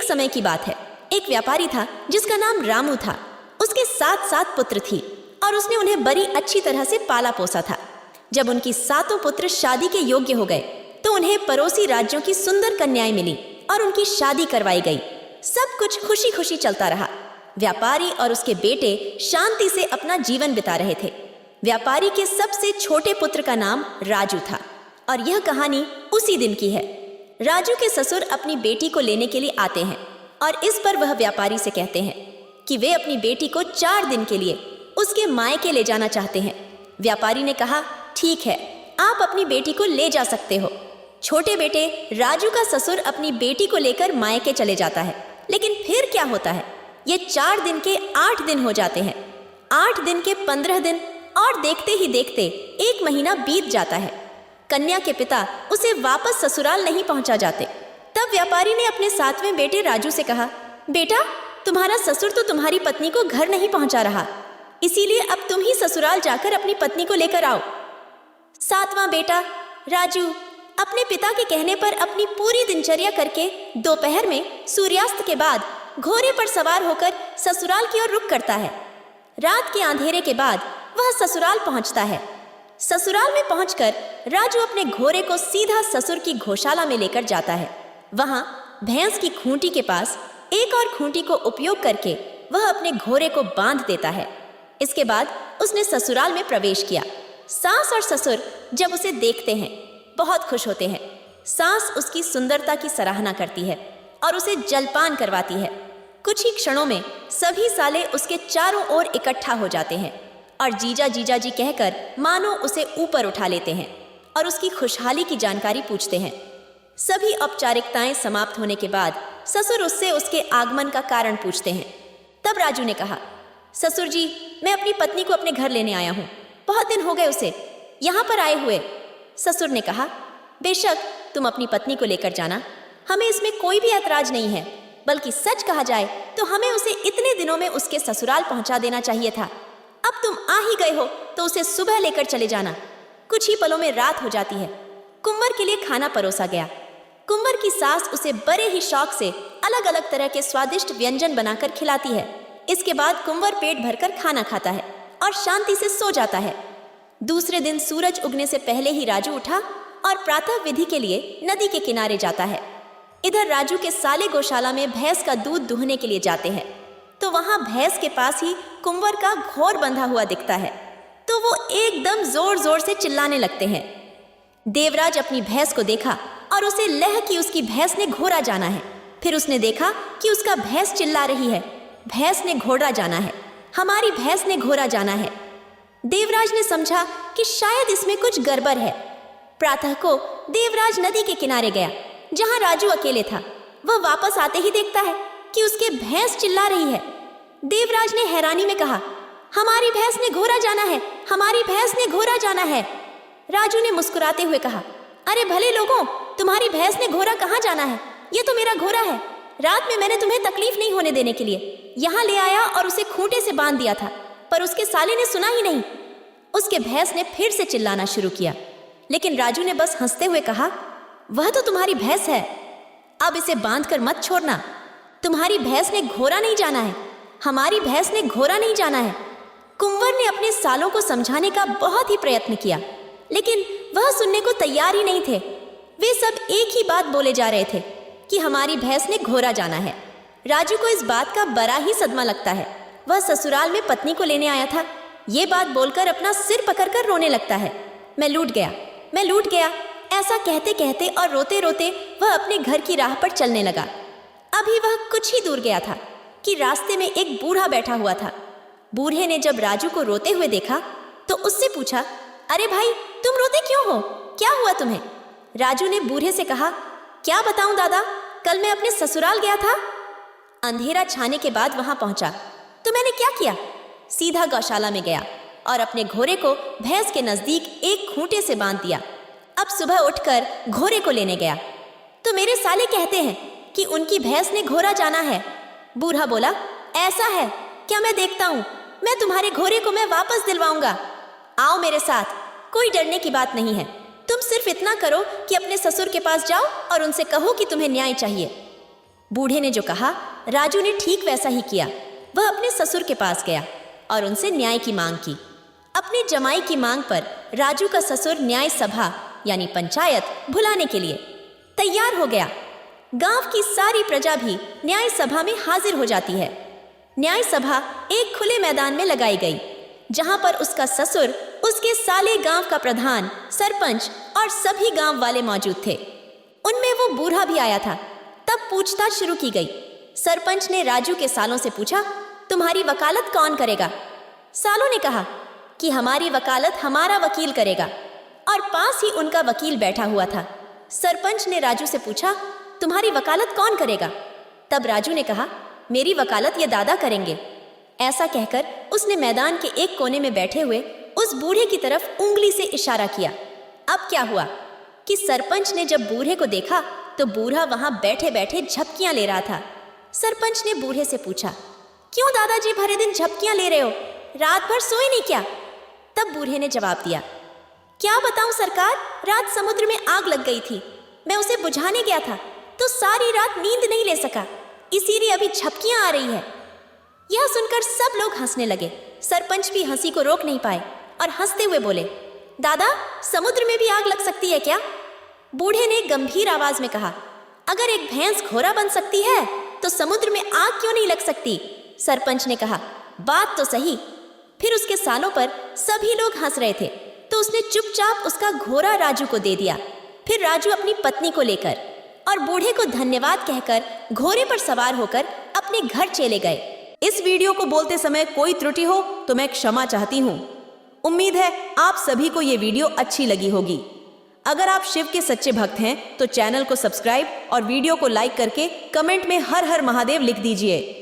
समय की बात है। एक व्यापारी था जिसका नाम रामू था। उसके 7 पुत्र थी और उसने उन्हें बड़ी अच्छी तरह से पाला पोसा था। जब उनकी 7 पुत्र शादी के योग्य हो गए तो उन्हें पड़ोसी राज्यों की सुंदर कन्याएं मिली और उनकी शादी करवाई गई। सब कुछ खुशी खुशी चलता रहा। व्यापारी और उसके बेटे शांति से अपना जीवन बिता रहे थे। व्यापारी के सबसे छोटे पुत्र का नाम राजू था और यह कहानी उसी दिन की है। राजू के ससुर अपनी बेटी को लेने के लिए आते हैं और इस पर वह व्यापारी से कहते हैं कि वे अपनी बेटी को 4 दिन के लिए उसके मायके ले जाना चाहते हैं। व्यापारी ने कहा, ठीक है, आप अपनी बेटी को ले जा सकते हो। छोटे बेटे राजू का ससुर अपनी बेटी को लेकर मायके चले जाता है। लेकिन फिर क्या होता है, ये 4 दिन के 8 दिन हो जाते हैं, 8 दिन के 15 दिन और देखते ही देखते 1 महीना बीत जाता है। कन्या के पिता उसे वापस ससुराल नहीं पहुंचा जाते। तब व्यापारी ने अपने 7वें बेटे राजू से कहा, बेटा, तुम्हारा ससुर तो तुम्हारी पत्नी को घर नहीं पहुंचा रहा, इसीलिए अब तुम ही ससुराल जाकर अपनी पत्नी को लेकर आओ। 7वां बेटा राजू अपने पिता के कहने पर अपनी पूरी दिनचर्या करके दोपहर में सूर्यास्त के बाद घोड़े पर सवार होकर ससुराल की ओर रुख करता है। रात के अंधेरे के बाद वह ससुराल पहुंचता है। ससुराल में पहुंचकर राजू अपने घोड़े को सीधा ससुर की गौशाला में लेकर जाता है। वहां भैंस की खूंटी के पास एक और खूंटी को उपयोग करके वह अपने घोड़े को बांध देता है। इसके बाद उसने ससुराल में प्रवेश किया। सास और ससुर जब उसे देखते हैं बहुत खुश होते हैं। सास उसकी सुंदरता की सराहना करती है और उसे जलपान करवाती है। कुछ ही क्षणों में सभी साले उसके चारों ओर इकट्ठा हो जाते हैं और जीजा जीजा जी कहकर मानो उसे ऊपर उठा लेते हैं और उसकी खुशहाली की जानकारी पूछते हैं। सभी औपचारिकताएं समाप्त होने के बाद ससुर उससे उसके आगमन का कारण पूछते हैं। तब राजू ने कहा, ससुर जी, मैं अपनी पत्नी को अपने घर लेने आया हूँ, बहुत दिन हो गए उसे यहाँ पर आए हुए। ससुर ने कहा, बेशक तुम अपनी पत्नी को लेकर जाना, हमें इसमें कोई भी ऐतराज नहीं है, बल्कि सच कहा जाए तो हमें उसे इतने दिनों में उसके ससुराल पहुंचा देना चाहिए था। अब तुम आ ही गए हो तो उसे सुबह लेकर चले जाना। कुछ ही पलों में रात हो जाती है। कुंवर के लिए खाना परोसा गया। कुंवर की सास उसे बड़े ही शौक से अलग अलग तरह के स्वादिष्ट व्यंजन बनाकर खिलाती है। इसके बाद कुंवर पेट भरकर खाना खाता है और शांति से सो जाता है। दूसरे दिन सूरज उगने से पहले ही राजू उठा और प्रातः विधि के लिए नदी के किनारे जाता है। इधर राजू के साले गौशाला में भैंस का दूध दुहने के लिए जाते हैं तो वहां भैंस के पास ही कुंवर का घोड़ बंधा हुआ दिखता है तो वो एकदम जोर जोर से चिल्लाने लगते हैं। देवराज अपनी भैंस को देखा और उसे लह कि उसकी भैंस ने घोड़ा जाना है। फिर उसने देखा कि उसका भैंस चिल्ला रही है, भैंस ने घोड़ा जाना है, हमारी भैंस ने घोड़ा जाना है। देवराज ने समझा कि शायद इसमें कुछ गड़बड़ है। प्रातः को देवराज नदी के किनारे गया जहां राजू अकेले था। वह वापस आते ही देखता है कि उसके भैंस चिल्ला रही है। देवराज ने हैरानी में कहा, हमारी भैंस ने घोड़ा जाना है, हमारी भैंस ने घोड़ा जाना है। राजू ने मुस्कुराते हुए कहा, अरे भले लोगों, तुम्हारी भैंस ने घोड़ा कहाँ जाना है, ये तो मेरा घोड़ा है। रात में मैंने तुम्हें तकलीफ नहीं होने देने के लिए यहाँ ले आया और उसे खूंटे से बांध दिया था, पर उसके साले ने सुना ही नहीं। उसके भैंस ने फिर से चिल्लाना शुरू किया, लेकिन राजू ने बस हंसते हुए कहा, वह तो तुम्हारी भैंस है, अब इसे बांध कर मत छोड़ना। तुम्हारी भैंस ने घोड़ा नहीं जाना है, हमारी भैंस ने घोड़ा नहीं जाना है। कुंवर ने अपने सालों को समझाने का बहुत ही प्रयत्न किया, लेकिन वह सुनने को तैयार ही नहीं थे। वे सब एक ही बात बोले जा रहे थे कि हमारी भैंस ने घोड़ा जाना है। राजू को इस बात का बड़ा ही सदमा लगता है। वह ससुराल में पत्नी को लेने आया था, ये बात बोलकर अपना सिर पकड़कर रोने लगता है। मैं लूट गया, मैं लूट गया, ऐसा कहते कहते और रोते रोते वह अपने घर की राह पर चलने लगा। अभी वह कुछ ही दूर गया था कि रास्ते में एक बूढ़ा बैठा हुआ था। बूढ़े ने जब राजू को रोते हुए देखा तो उससे पूछा, अरे भाई, तुम रोते क्यों हो, क्या हुआ तुम्हें? राजू ने बूढ़े से कहा, क्या बताऊं दादा, कल मैं अपने ससुराल गया था। अंधेरा छाने के बाद वहां पहुंचा तो मैंने क्या किया, सीधा गौशाला में गया और अपने घोड़े को भैंस के नजदीक एक खूंटे से बांध दिया। अब सुबह उठकर घोड़े को लेने गया तो मेरे साले कहते हैं कि उनकी भैंस ने घोड़ा जाना है। बूढ़ा बोला, ऐसा है क्या, मैं देखता हूँ, मैं तुम्हारे घोड़े को मैं वापस दिलवाऊंगा। आओ मेरे साथ, कोई डरने की बात नहीं है। तुम सिर्फ इतना करो कि अपने ससुर के पास जाओ और उनसे कहो कि तुम्हें न्याय चाहिए। बूढ़े ने जो कहा, राजू ने ठीक वैसा ही किया। वह अपने ससुर के पास गया और उनसे न्याय की मांग की। अपनी जमाई की मांग पर राजू का ससुर न्याय सभा यानी पंचायत बुलाने के लिए तैयार हो गया। गांव की सारी प्रजा भी न्याय सभा में हाजिर हो जाती है। न्याय सभा एक खुले मैदान में लगाई गई, जहां पर उसका ससुर, उसके साले गांव का प्रधान, सरपंच और सभी गांव वाले मौजूद थे। उनमें वो बूढ़ा भी आया था। तब पूछताछ शुरू की गई। सरपंच ने राजू के सालों से पूछा, तुम्हारी वकालत कौन करेगा? सालों ने कहा कि हमारी वकालत हमारा वकील करेगा, और पास ही उनका वकील बैठा हुआ था। सरपंच ने राजू से पूछा, तुम्हारी वकालत कौन करेगा? तब राजू ने कहा, मेरी वकालत ये दादा करेंगे। ऐसा कहकर उसने मैदान के एक कोने में बैठे हुए उस बूढ़े की तरफ उंगली से इशारा किया। अब क्या हुआ कि सरपंच ने जब बूढ़े को देखा तो बूढ़ा वहां बैठे बैठे झपकियां ले रहा था। सरपंच ने बूढ़े से पूछा, क्यों दादाजी भरे दिन झपकियां ले रहे हो? रात भर सोए नहीं क्या? तब बूढ़े ने जवाब दिया, क्या बताऊं सरकार, रात समुद्र में आग लग गई थी। मैं उसे बुझाने गया था तो सारी रात नींद नहीं ले सका, इसीलिए अभी झपकियां आ रही है। यह सुनकर सब लोग हंसने लगे। सरपंच भी हंसी को रोक नहीं पाए और हंसते हुए बोले, दादा, समुद्र में भी आग लग सकती है क्या? बूढ़े ने गंभीर आवाज में कहा, अगर एक भैंस घोड़ा बन सकती है तो समुद्र में आग क्यों नहीं लग सकती? सरपंच ने कहा, बात तो सही। फिर उसके सालों पर सभी लोग हंस रहे थे तो उसने चुपचाप उसका घोड़ा राजू को दे दिया। फिर राजू अपनी पत्नी को लेकर और बूढ़े को धन्यवाद कहकर घोड़े पर सवार होकर अपने घर चले गए। इस वीडियो को बोलते समय कोई त्रुटि हो तो मैं क्षमा चाहती हूँ। उम्मीद है आप सभी को ये वीडियो अच्छी लगी होगी। अगर आप शिव के सच्चे भक्त हैं तो चैनल को सब्सक्राइब और वीडियो को लाइक करके कमेंट में हर हर महादेव लिख दीजिए।